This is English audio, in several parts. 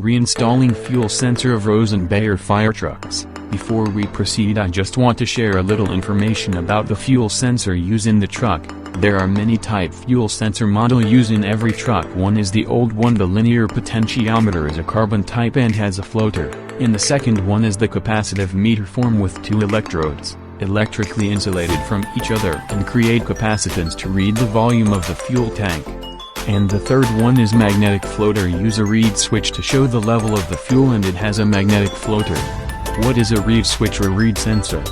Reinstalling fuel sensor of Rosenbauer firetrucks. Before we proceed, I just want to share a little information about the fuel sensor used in the truck. There are many type fuel sensor model used in every truck. One is the old one, the linear potentiometer is a carbon type and has a floater, and the second one is the capacitive meter form with two electrodes, electrically insulated from each other and create capacitance to read the volume of the fuel tank. And the third one is magnetic floater, use a reed switch to show the level of the fuel and it has a magnetic floater. What is a reed switch or reed sensor?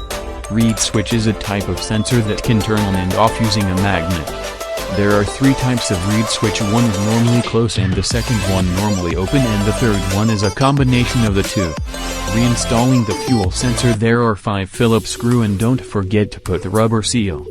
Reed switch is a type of sensor that can turn on and off using a magnet. There are three types of reed switch. One is normally closed and the second one normally open and the third one is a combination of the two. Reinstalling the fuel sensor, there are 5 Phillips screw and don't forget to put the rubber seal.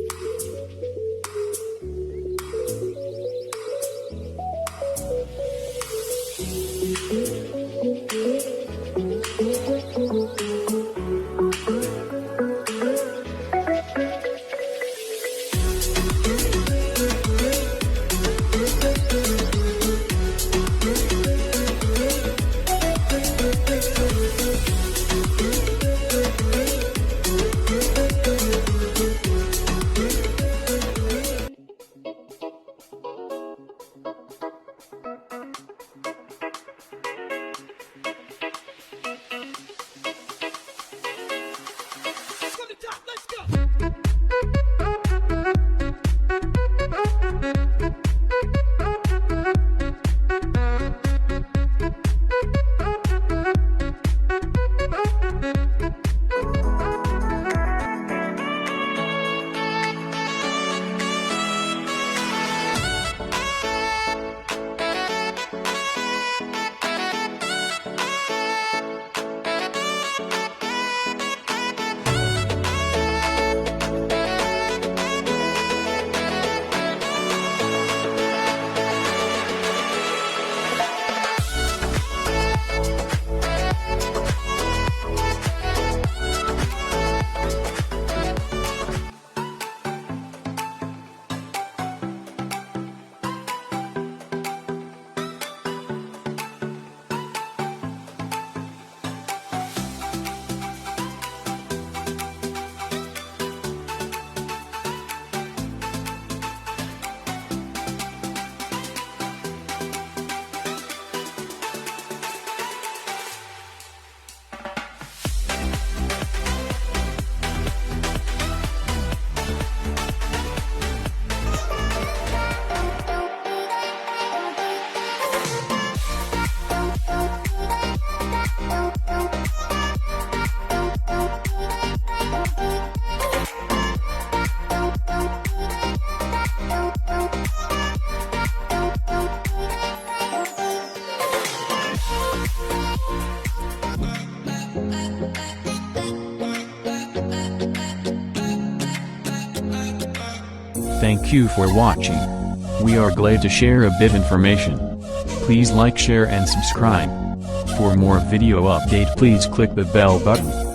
Thank you for watching. We are glad to share a bit information. Please like, share and subscribe. For more video update, please click the bell button.